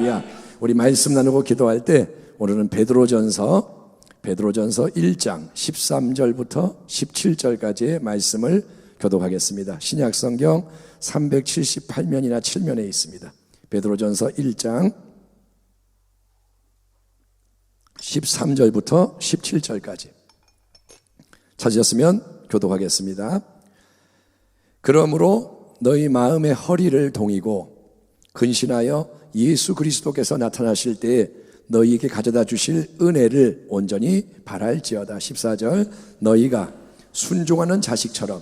할렐루야. 우리 말씀 나누고 기도할 때 오늘은 베드로전서 1장 13절부터 17절까지의 말씀을 교독하겠습니다. 신약성경 378면이나 7면에 있습니다. 베드로전서 1장 13절부터 17절까지 찾으셨으면 교독하겠습니다. 그러므로 너희 마음의 허리를 동이고 근신하여 예수 그리스도께서 나타나실 때에 너희에게 가져다 주실 은혜를 온전히 바랄지어다. 14절 너희가 순종하는 자식처럼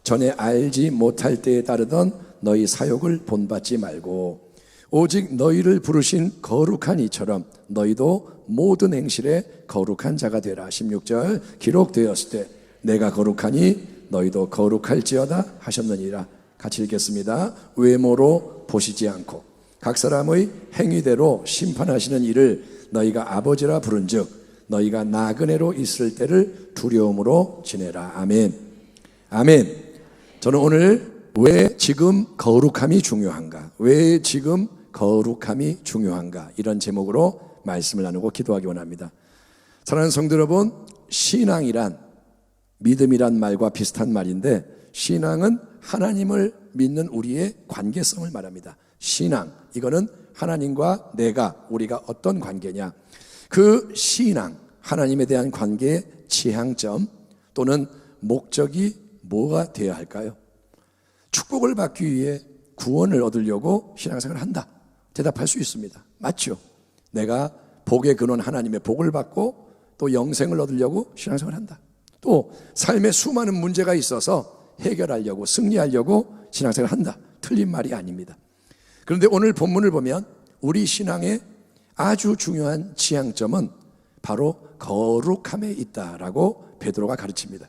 전에 알지 못할 때에 따르던 너희 사욕을 본받지 말고 오직 너희를 부르신 거룩한 이처럼 너희도 모든 행실에 거룩한 자가 되라. 16절 기록되었을 때 내가 거룩하니 너희도 거룩할지어다 하셨느니라. 같이 읽겠습니다. 외모로 보시지 않고 각 사람의 행위대로 심판하시는 이를 너희가 아버지라 부른즉 너희가 나그네로 있을 때를 두려움으로 지내라. 아멘. 아멘. 저는 오늘 왜 지금 거룩함이 중요한가? 왜 지금 거룩함이 중요한가? 이런 제목으로 말씀을 나누고 기도하기 원합니다. 사랑하는 성도 여러분, 신앙이란 믿음이란 말과 비슷한 말인데 신앙은 하나님을 믿는 우리의 관계성을 말합니다. 신앙, 이거는 하나님과 우리가 어떤 관계냐, 그 신앙, 하나님에 대한 관계의 지향점 또는 목적이 뭐가 되어야 할까요? 축복을 받기 위해 구원을 얻으려고 신앙생활을 한다. 대답할 수 있습니다. 맞죠? 내가 복의 근원 하나님의 복을 받고 또 영생을 얻으려고 신앙생활을 한다. 또 삶에 수많은 문제가 있어서 해결하려고 승리하려고 신앙생활을 한다. 틀린 말이 아닙니다. 그런데 오늘 본문을 보면 우리 신앙의 아주 중요한 지향점은 바로 거룩함에 있다라고 베드로가 가르칩니다.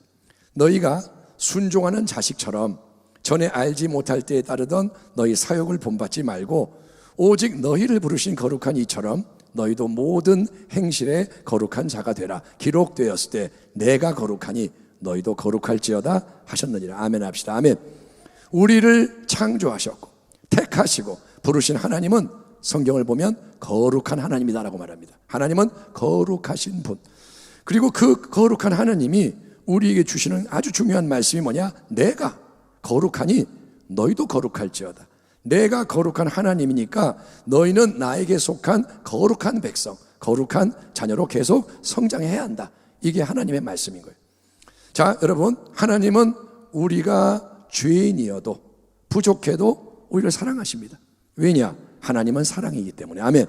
너희가 순종하는 자식처럼 전에 알지 못할 때에 따르던 너희 사욕을 본받지 말고 오직 너희를 부르신 거룩한 이처럼 너희도 모든 행실에 거룩한 자가 되라. 기록되었을 때 내가 거룩하니 너희도 거룩할지어다 하셨느니라. 아멘 합시다. 아멘. 우리를 창조하셨고 택하시고 부르신 하나님은 성경을 보면 거룩한 하나님이다라고 말합니다. 하나님은 거룩하신 분. 그리고 그 거룩한 하나님이 우리에게 주시는 아주 중요한 말씀이 뭐냐? 내가 거룩하니 너희도 거룩할지어다. 내가 거룩한 하나님이니까 너희는 나에게 속한 거룩한 백성, 거룩한 자녀로 계속 성장해야 한다. 이게 하나님의 말씀인 거예요. 자, 여러분, 하나님은 우리가 죄인이어도 부족해도 우리를 사랑하십니다. 왜냐? 하나님은 사랑이기 때문에. 아멘.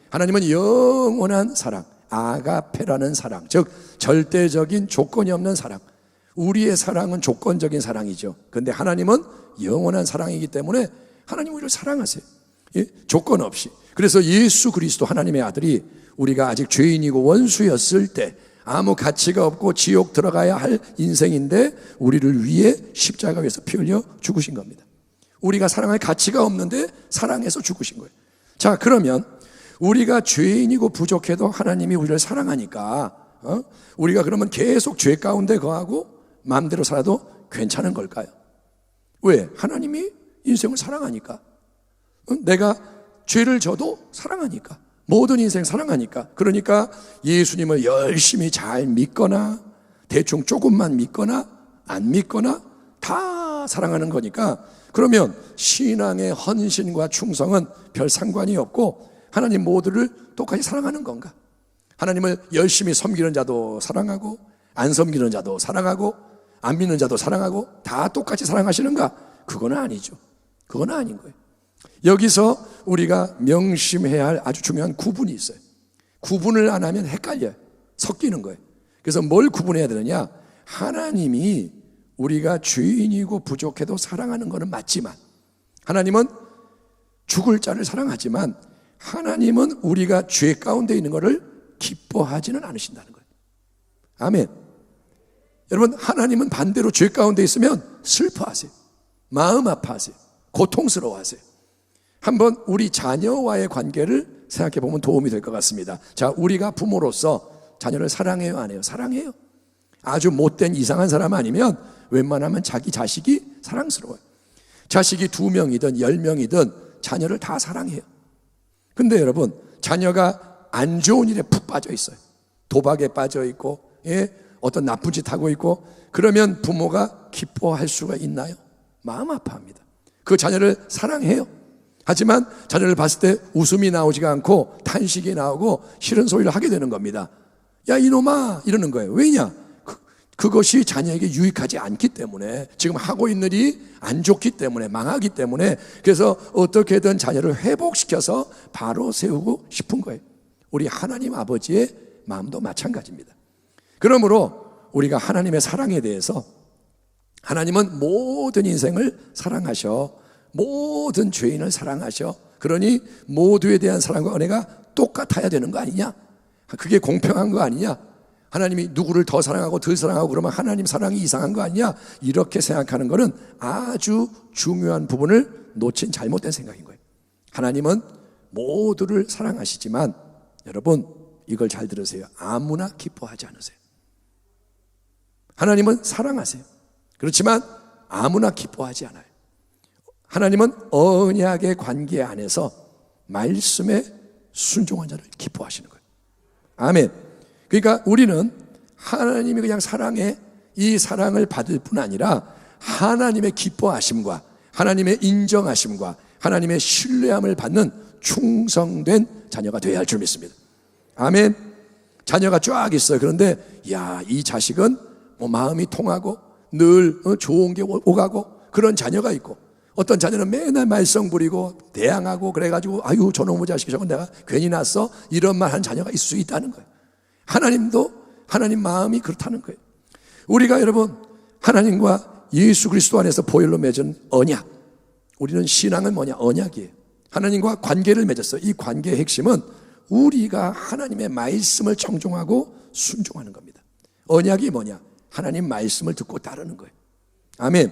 하나님은 영원한 사랑, 아가페라는 사랑, 즉 절대적인 조건이 없는 사랑. 우리의 사랑은 조건적인 사랑이죠. 그런데 하나님은 영원한 사랑이기 때문에 하나님 우리를 사랑하세요. 예? 조건 없이. 그래서 예수 그리스도 하나님의 아들이 우리가 아직 죄인이고 원수였을 때 아무 가치가 없고 지옥 들어가야 할 인생인데 우리를 위해 십자가에서 피 흘려 죽으신 겁니다. 우리가 사랑할 가치가 없는데 사랑해서 죽으신 거예요. 자, 그러면 우리가 죄인이고 부족해도 하나님이 우리를 사랑하니까 우리가 그러면 계속 죄 가운데 거하고 마음대로 살아도 괜찮은 걸까요? 왜? 하나님이 인생을 사랑하니까. 내가 죄를 져도 사랑하니까. 모든 인생 사랑하니까. 그러니까 예수님을 열심히 잘 믿거나 대충 조금만 믿거나 안 믿거나 다 사랑하는 거니까 그러면 신앙의 헌신과 충성은 별 상관이 없고 하나님 모두를 똑같이 사랑하는 건가? 하나님을 열심히 섬기는 자도 사랑하고 안 섬기는 자도 사랑하고 안 믿는 자도 사랑하고 다 똑같이 사랑하시는가? 그건 아니죠. 그건 아닌 거예요. 여기서 우리가 명심해야 할 아주 중요한 구분이 있어요. 구분을 안 하면 헷갈려요. 섞이는 거예요. 그래서 뭘 구분해야 되느냐? 하나님이 우리가 죄인이고 부족해도 사랑하는 것은 맞지만 하나님은 죽을 자를 사랑하지만 하나님은 우리가 죄 가운데 있는 것을 기뻐하지는 않으신다는 거예요. 아멘. 여러분, 하나님은 반대로 죄 가운데 있으면 슬퍼하세요. 마음 아파하세요. 고통스러워하세요. 한번 우리 자녀와의 관계를 생각해 보면 도움이 될 것 같습니다. 자, 우리가 부모로서 자녀를 사랑해요, 안 해요? 사랑해요. 아주 못된 이상한 사람 아니면 웬만하면 자기 자식이 사랑스러워요. 자식이 2명이든 10명이든 자녀를 다 사랑해요. 근데 여러분, 자녀가 안 좋은 일에 푹 빠져 있어요. 도박에 빠져 있고, 어떤 나쁜 짓 하고 있고, 그러면 부모가 기뻐할 수가 있나요? 마음 아파합니다. 그 자녀를 사랑해요. 하지만 자녀를 봤을 때 웃음이 나오지가 않고 탄식이 나오고 싫은 소리를 하게 되는 겁니다. 야, 이놈아! 이러는 거예요. 왜냐? 그것이 자녀에게 유익하지 않기 때문에, 지금 하고 있는 일이 안 좋기 때문에, 망하기 때문에, 그래서 어떻게든 자녀를 회복시켜서 바로 세우고 싶은 거예요. 우리 하나님 아버지의 마음도 마찬가지입니다. 그러므로 우리가 하나님의 사랑에 대해서, 하나님은 모든 인생을 사랑하셔, 모든 죄인을 사랑하셔, 그러니 모두에 대한 사랑과 은혜가 똑같아야 되는 거 아니냐? 그게 공평한 거 아니냐? 하나님이 누구를 더 사랑하고 덜 사랑하고 그러면 하나님 사랑이 이상한 거 아니냐? 이렇게 생각하는 것은 아주 중요한 부분을 놓친 잘못된 생각인 거예요. 하나님은 모두를 사랑하시지만, 여러분 이걸 잘 들으세요. 아무나 기뻐하지 않으세요. 하나님은 사랑하세요. 그렇지만 아무나 기뻐하지 않아요. 하나님은 언약의 관계 안에서 말씀에 순종한 자를 기뻐하시는 거예요. 아멘. 그러니까 우리는 하나님이 그냥 사랑해, 이 사랑을 받을 뿐 아니라 하나님의 기뻐하심과 하나님의 인정하심과 하나님의 신뢰함을 받는 충성된 자녀가 되어야 할 줄 믿습니다. 아멘. 자녀가 쫙 있어요. 그런데 이 자식은 마음이 통하고 늘 좋은 게 오가고 그런 자녀가 있고, 어떤 자녀는 맨날 말썽 부리고 대항하고 그래가지고 아유 저놈의 자식이 저건 내가 괜히 낳았어, 이런 말 한 자녀가 있을 수 있다는 거예요. 하나님도 하나님 마음이 그렇다는 거예요. 우리가 여러분 하나님과 예수 그리스도 안에서 보혈로 맺은 언약, 우리는 신앙은 뭐냐? 언약이에요. 하나님과 관계를 맺었어요. 이 관계의 핵심은 우리가 하나님의 말씀을 청종하고 순종하는 겁니다. 언약이 뭐냐? 하나님 말씀을 듣고 따르는 거예요. 아멘.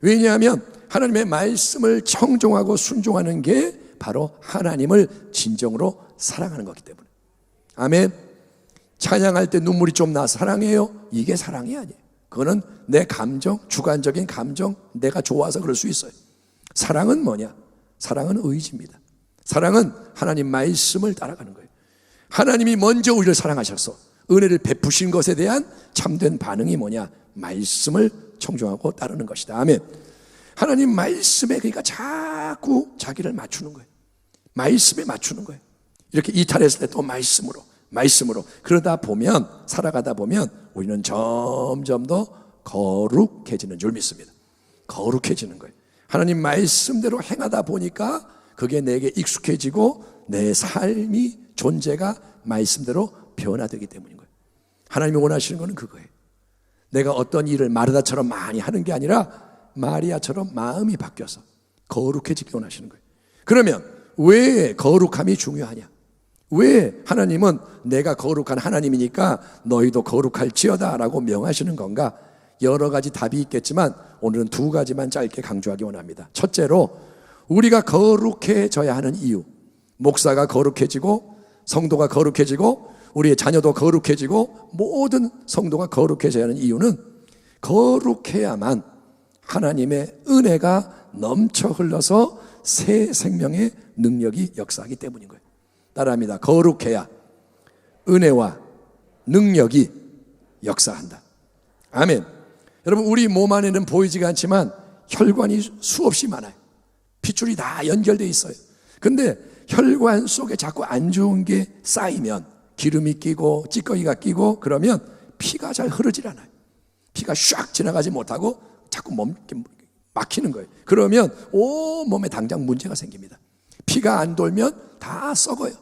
왜냐하면 하나님의 말씀을 청종하고 순종하는 게 바로 하나님을 진정으로 사랑하는 거기 때문에. 아멘. 찬양할 때 눈물이 좀 나 사랑해요? 이게 사랑이 아니에요. 그거는 내 감정, 주관적인 감정, 내가 좋아서 그럴 수 있어요. 사랑은 뭐냐? 사랑은 의지입니다. 사랑은 하나님 말씀을 따라가는 거예요. 하나님이 먼저 우리를 사랑하셔서 은혜를 베푸신 것에 대한 참된 반응이 뭐냐? 말씀을 청종하고 따르는 것이다. 아멘. 하나님 말씀에 그러니까 자꾸 자기를 맞추는 거예요. 말씀에 맞추는 거예요. 이렇게 이탈했을 때 또 말씀으로 그러다 보면, 살아가다 보면 우리는 점점 더 거룩해지는 줄 믿습니다. 거룩해지는 거예요. 하나님 말씀대로 행하다 보니까 그게 내게 익숙해지고 내 삶이, 존재가 말씀대로 변화되기 때문인 거예요. 하나님이 원하시는 것은 그거예요. 내가 어떤 일을 마르다처럼 많이 하는 게 아니라 마리아처럼 마음이 바뀌어서 거룩해지기 원하시는 거예요. 그러면 왜 거룩함이 중요하냐? 왜 하나님은 내가 거룩한 하나님이니까 너희도 거룩할지어다 라고 명하시는 건가? 여러 가지 답이 있겠지만 오늘은 두 가지만 짧게 강조하기 원합니다. 첫째로, 우리가 거룩해져야 하는 이유, 목사가 거룩해지고 성도가 거룩해지고 우리의 자녀도 거룩해지고 모든 성도가 거룩해져야 하는 이유는, 거룩해야만 하나님의 은혜가 넘쳐 흘러서 새 생명의 능력이 역사하기 때문인 거예요. 따라합니다. 거룩해야 은혜와 능력이 역사한다. 아멘. 여러분, 우리 몸 안에는 보이지가 않지만 혈관이 수없이 많아요. 핏줄이 다 연결되어 있어요. 근데 혈관 속에 자꾸 안 좋은 게 쌓이면, 기름이 끼고 찌꺼기가 끼고 그러면 피가 잘 흐르질 않아요. 피가 샥 지나가지 못하고 자꾸 막히는 거예요. 그러면 온 몸에 당장 문제가 생깁니다. 피가 안 돌면 다 썩어요.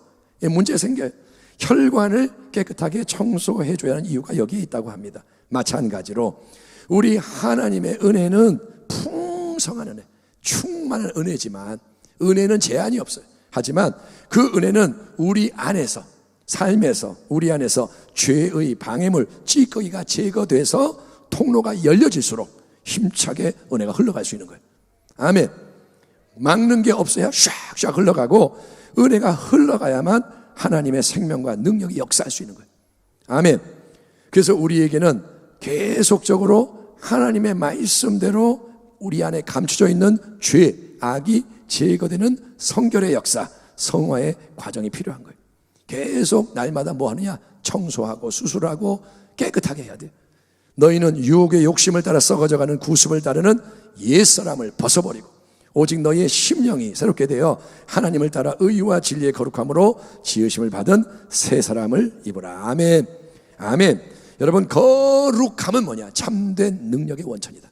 문제 생겨요. 혈관을 깨끗하게 청소해 줘야 하는 이유가 여기에 있다고 합니다. 마찬가지로 우리 하나님의 은혜는 풍성한 은혜, 충만한 은혜지만 은혜는 제한이 없어요. 하지만 그 은혜는 우리 안에서, 삶에서 우리 안에서 죄의 방해물, 찌꺼기가 제거돼서 통로가 열려질수록 힘차게 은혜가 흘러갈 수 있는 거예요. 아멘. 막는 게 없어야 샥샥 흘러가고 은혜가 흘러가야만 하나님의 생명과 능력이 역사할 수 있는 거예요. 아멘. 그래서 우리에게는 계속적으로 하나님의 말씀대로 우리 안에 감춰져 있는 죄, 악이 제거되는 성결의 역사, 성화의 과정이 필요한 거예요. 계속 날마다 뭐 하느냐? 청소하고 수술하고 깨끗하게 해야 돼요. 너희는 유혹의 욕심을 따라 썩어져가는 구습을 따르는 옛사람을 벗어버리고 오직 너희의 심령이 새롭게 되어 하나님을 따라 의와 진리의 거룩함으로 지으심을 받은 새 사람을 입으라. 아멘. 아멘. 여러분, 거룩함은 뭐냐? 참된 능력의 원천이다.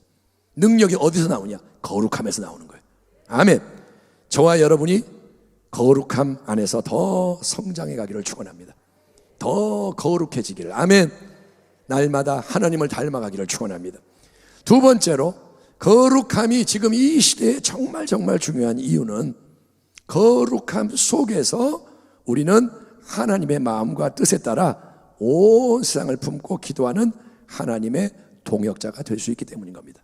능력이 어디서 나오냐? 거룩함에서 나오는 거예요. 아멘. 저와 여러분이 거룩함 안에서 더 성장해 가기를 축원합니다. 더 거룩해지기를. 아멘. 날마다 하나님을 닮아가기를 축원합니다. 두 번째로, 거룩함이 지금 이 시대에 정말 중요한 이유는 거룩함 속에서 우리는 하나님의 마음과 뜻에 따라 온 세상을 품고 기도하는 하나님의 동역자가 될 수 있기 때문인 겁니다.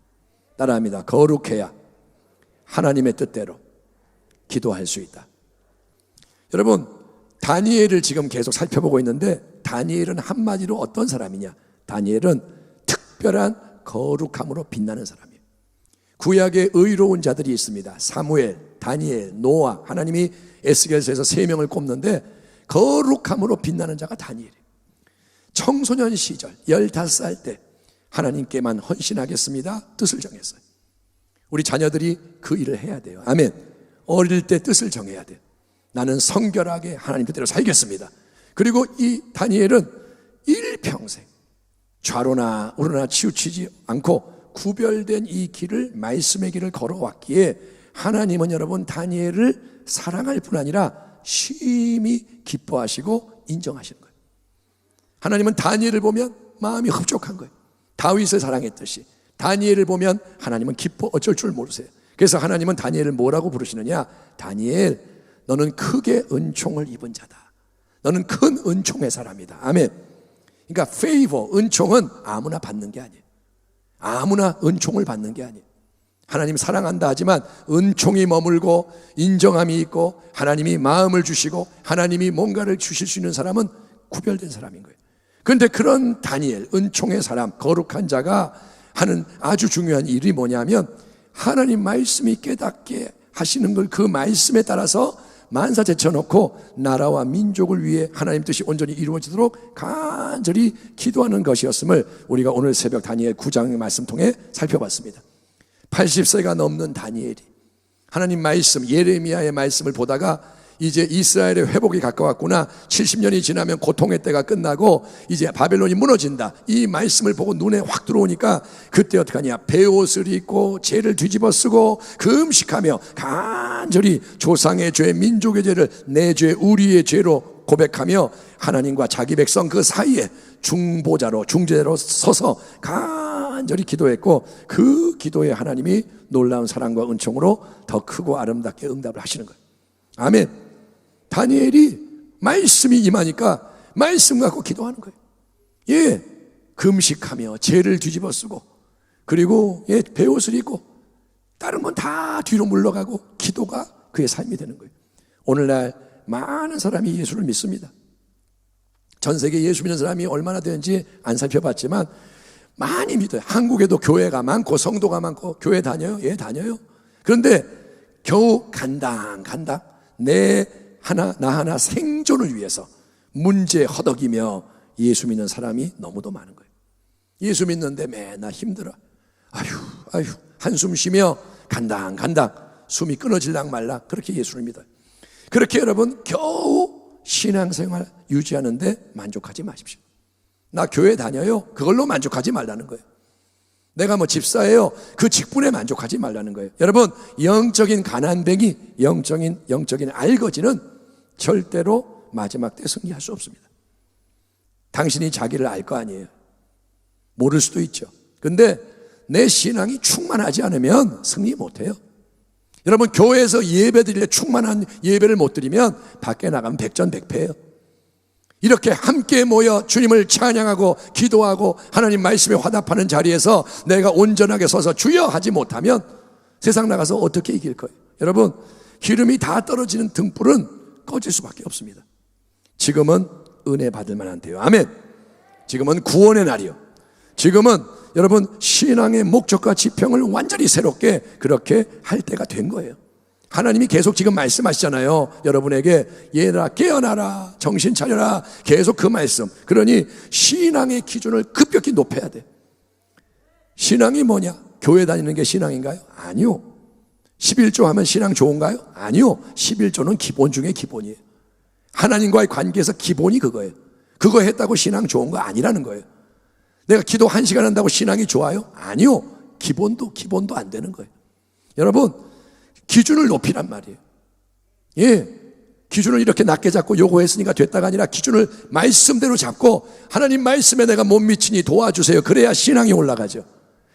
따라합니다. 거룩해야 하나님의 뜻대로 기도할 수 있다. 여러분, 다니엘을 지금 계속 살펴보고 있는데 다니엘은 한마디로 어떤 사람이냐? 다니엘은 특별한 거룩함으로 빛나는 사람이에요. 구약에 의로운 자들이 있습니다. 사무엘, 다니엘, 노아, 하나님이 에스겔서에서 3명을 꼽는데 거룩함으로 빛나는 자가 다니엘이에요. 청소년 시절 15살 때 하나님께만 헌신하겠습니다 뜻을 정했어요. 우리 자녀들이 그 일을 해야 돼요. 아멘. 어릴 때 뜻을 정해야 돼요. 나는 성결하게 하나님 뜻대로 살겠습니다. 그리고 이 다니엘은 일평생 좌로나 우로나 치우치지 않고 구별된 이 길을, 말씀의 길을 걸어왔기에 하나님은 여러분 다니엘을 사랑할 뿐 아니라 심히 기뻐하시고 인정하시는 거예요. 하나님은 다니엘을 보면 마음이 흡족한 거예요. 다윗을 사랑했듯이 다니엘을 보면 하나님은 기뻐 어쩔 줄 모르세요. 그래서 하나님은 다니엘을 뭐라고 부르시느냐? 다니엘, 너는 크게 은총을 입은 자다. 너는 큰 은총의 사람이다. 아멘. 그러니까 favor, 은총은 아무나 받는 게 아니에요. 아무나 은총을 받는 게 아니에요. 하나님 사랑한다 하지만 은총이 머물고 인정함이 있고 하나님이 마음을 주시고 하나님이 뭔가를 주실 수 있는 사람은 구별된 사람인 거예요. 그런데 그런 다니엘, 은총의 사람, 거룩한 자가 하는 아주 중요한 일이 뭐냐면 하나님 말씀이 깨닫게 하시는 걸 그 말씀에 따라서 만사 제쳐놓고 나라와 민족을 위해 하나님 뜻이 온전히 이루어지도록 간절히 기도하는 것이었음을 우리가 오늘 새벽 다니엘 9장의 말씀 통해 살펴봤습니다. 80세가 넘는 다니엘이 하나님 말씀, 예레미야의 말씀을 보다가 이제 이스라엘의 회복이 가까웠구나, 70년이 지나면 고통의 때가 끝나고 이제 바벨론이 무너진다, 이 말씀을 보고 눈에 확 들어오니까 그때 어떻게 하냐? 베옷을 입고 죄를 뒤집어 쓰고 금식하며 간절히 조상의 죄, 민족의 죄를 내 죄, 우리의 죄로 고백하며 하나님과 자기 백성 그 사이에 중보자로, 중재자로 서서 간절히 기도했고 그 기도에 하나님이 놀라운 사랑과 은총으로 더 크고 아름답게 응답을 하시는 거예요. 아멘. 다니엘이 말씀이 임하니까 말씀 갖고 기도하는 거예요. 예, 금식하며 죄를 뒤집어 쓰고 그리고 예, 베옷을 입고 다른 건 다 뒤로 물러가고 기도가 그의 삶이 되는 거예요. 오늘날 많은 사람이 예수를 믿습니다. 전 세계 예수 믿는 사람이 얼마나 되는지 안 살펴봤지만 많이 믿어요. 한국에도 교회가 많고 성도가 많고 교회 다녀요? 예, 다녀요. 그런데 겨우 간당 나 하나 생존을 위해서 문제 허덕이며 예수 믿는 사람이 너무도 많은 거예요. 예수 믿는데 맨날 힘들어. 아휴 한숨 쉬며 간당 숨이 끊어질랑 말랑 그렇게 예수를 믿어요. 그렇게 여러분 겨우 신앙생활 유지하는데 만족하지 마십시오. 나 교회 다녀요? 그걸로 만족하지 말라는 거예요. 내가 뭐 집사예요? 그 직분에 만족하지 말라는 거예요. 여러분, 영적인 가난뱅이, 영적인 알거지는 절대로 마지막 때 승리할 수 없습니다. 당신이 자기를 알 거 아니에요. 모를 수도 있죠. 근데 내 신앙이 충만하지 않으면 승리 못해요. 여러분, 교회에서 예배 드릴 때 충만한 예배를 못 드리면 밖에 나가면 백전백패예요. 이렇게 함께 모여 주님을 찬양하고 기도하고 하나님 말씀에 화답하는 자리에서 내가 온전하게 서서 주여 하지 못하면 세상 나가서 어떻게 이길 거예요? 여러분, 기름이 다 떨어지는 등불은 꺼질 수밖에 없습니다. 지금은 은혜 받을 만한 때요. 아멘. 지금은 구원의 날이요. 지금은 여러분 신앙의 목적과 지평을 완전히 새롭게 그렇게 할 때가 된 거예요. 하나님이 계속 지금 말씀하시잖아요. 여러분에게 얘들아 깨어나라, 정신 차려라, 계속 그 말씀. 그러니 신앙의 기준을 급격히 높여야 돼. 신앙이 뭐냐? 교회 다니는 게 신앙인가요? 아니요. 11조 하면 신앙 좋은가요? 아니요. 11조는 기본 중에 기본이에요. 하나님과의 관계에서 기본이 그거예요. 그거 했다고 신앙 좋은 거 아니라는 거예요. 내가 기도 1시간 한다고 신앙이 좋아요? 아니요. 기본도 안 되는 거예요. 여러분, 기준을 높이란 말이에요. 예, 기준을 이렇게 낮게 잡고 요구했으니까 됐다가 아니라 기준을 말씀대로 잡고 하나님 말씀에 내가 못 미치니 도와주세요. 그래야 신앙이 올라가죠.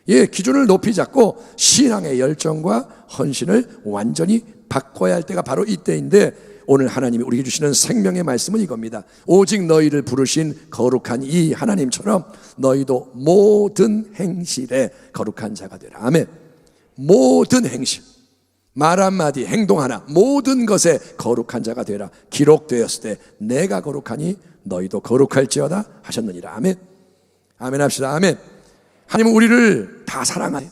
예, 기준을 높이 잡고 신앙의 열정과 헌신을 완전히 바꿔야 할 때가 바로 이때인데, 오늘 하나님이 우리에게 주시는 생명의 말씀은 이겁니다. 오직 너희를 부르신 거룩한 이 하나님처럼 너희도 모든 행실에 거룩한 자가 되라. 아멘. 모든 행실, 말 한마디, 행동 하나, 모든 것에 거룩한 자가 되라. 기록되었을 때 내가 거룩하니 너희도 거룩할지어다 하셨느니라. 아멘. 아멘 합시다. 아멘. 하나님은 우리를 다 사랑해요.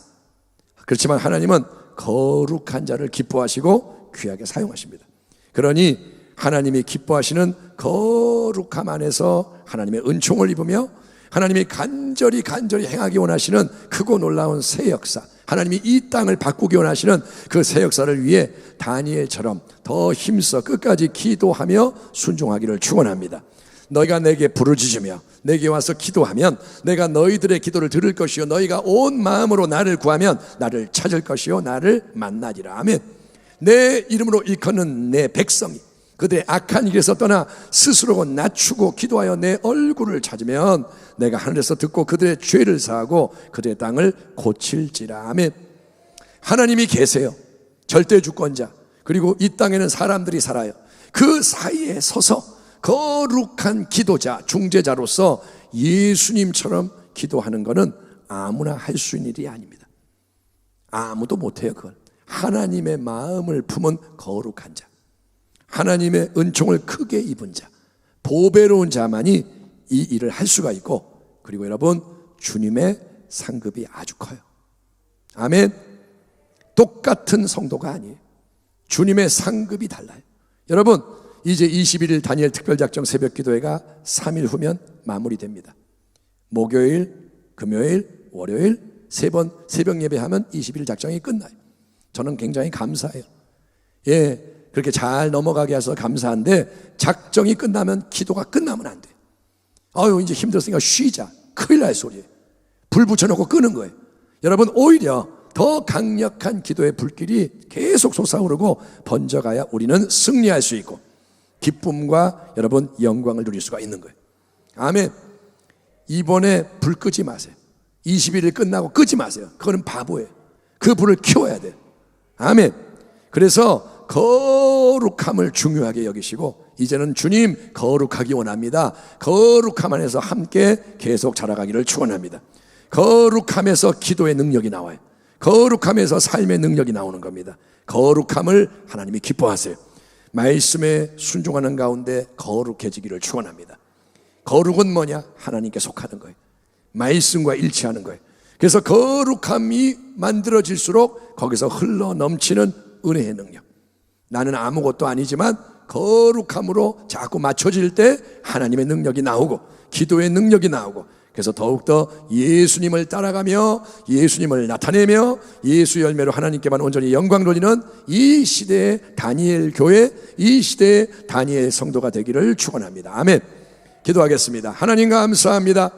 그렇지만 하나님은 거룩한 자를 기뻐하시고 귀하게 사용하십니다. 그러니 하나님이 기뻐하시는 거룩함 안에서 하나님의 은총을 입으며 하나님이 간절히 행하기 원하시는 크고 놀라운 새 역사, 하나님이 이 땅을 바꾸기 원하시는 그 새 역사를 위해 다니엘처럼 더 힘써 끝까지 기도하며 순종하기를 축원합니다. 너희가 내게 부르짖으며 내게 와서 기도하면 내가 너희들의 기도를 들을 것이요 너희가 온 마음으로 나를 구하면 나를 찾을 것이요 나를 만나리라. 아멘. 내 이름으로 일컫는 내 백성이 그들의 악한 길에서 떠나 스스로 낮추고 기도하여 내 얼굴을 찾으면 내가 하늘에서 듣고 그들의 죄를 사하고 그들의 땅을 고칠지라. 아멘. 하나님이 계세요. 절대 주권자. 그리고 이 땅에는 사람들이 살아요. 그 사이에 서서 거룩한 기도자, 중재자로서 예수님처럼 기도하는 것은 아무나 할 수 있는 일이 아닙니다. 아무도 못해요. 그걸. 하나님의 마음을 품은 거룩한 자, 하나님의 은총을 크게 입은 자, 보배로운 자만이 이 일을 할 수가 있고, 그리고 여러분 주님의 상급이 아주 커요. 아멘. 똑같은 성도가 아니에요. 주님의 상급이 달라요. 여러분 이제 21일 다니엘 특별작정 새벽기도회가 3일 후면 마무리됩니다. 목요일, 금요일, 월요일 3번 새벽 예배하면 20일 작정이 끝나요. 저는 굉장히 감사해요. 예, 그렇게 잘 넘어가게 해서 감사한데 작정이 끝나면 기도가 끝나면 안 돼요. 아유 이제 힘들었으니까 쉬자. 큰일 날 소리예요. 불 붙여놓고 끄는 거예요. 여러분 오히려 더 강력한 기도의 불길이 계속 솟아오르고 번져가야 우리는 승리할 수 있고 기쁨과 여러분 영광을 누릴 수가 있는 거예요. 아멘. 이번에 불 끄지 마세요. 21일 끝나고 끄지 마세요. 그거는 바보예요. 그 불을 키워야 돼요. 아멘. 그래서 거룩함을 중요하게 여기시고 이제는 주님 거룩하기 원합니다. 거룩함 안에서 함께 계속 자라가기를 축원합니다. 거룩함에서 기도의 능력이 나와요. 거룩함에서 삶의 능력이 나오는 겁니다. 거룩함을 하나님이 기뻐하세요. 말씀에 순종하는 가운데 거룩해지기를 축원합니다. 거룩은 뭐냐? 하나님께 속하는 거예요. 말씀과 일치하는 거예요. 그래서 거룩함이 만들어질수록 거기서 흘러 넘치는 은혜의 능력. 나는 아무것도 아니지만 거룩함으로 자꾸 맞춰질 때 하나님의 능력이 나오고 기도의 능력이 나오고, 그래서 더욱더 예수님을 따라가며 예수님을 나타내며 예수 열매로 하나님께만 온전히 영광 돌리는 이 시대의 다니엘 교회, 이 시대의 다니엘 성도가 되기를 축원합니다. 아멘. 기도하겠습니다. 하나님 감사합니다.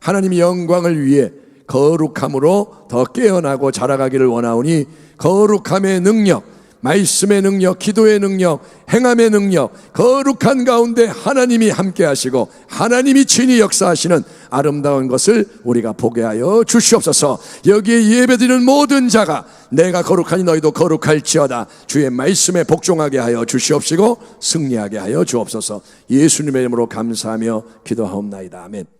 하나님의 영광을 위해 거룩함으로 더 깨어나고 자라가기를 원하오니 거룩함의 능력, 말씀의 능력, 기도의 능력, 행함의 능력, 거룩한 가운데 하나님이 함께 하시고 하나님이 친히 역사하시는 아름다운 것을 우리가 보게 하여 주시옵소서. 여기에 예배드리는 모든 자가 내가 거룩하니 너희도 거룩할지어다 주의 말씀에 복종하게 하여 주시옵시고 승리하게 하여 주옵소서. 예수님의 이름으로 감사하며 기도하옵나이다. 아멘.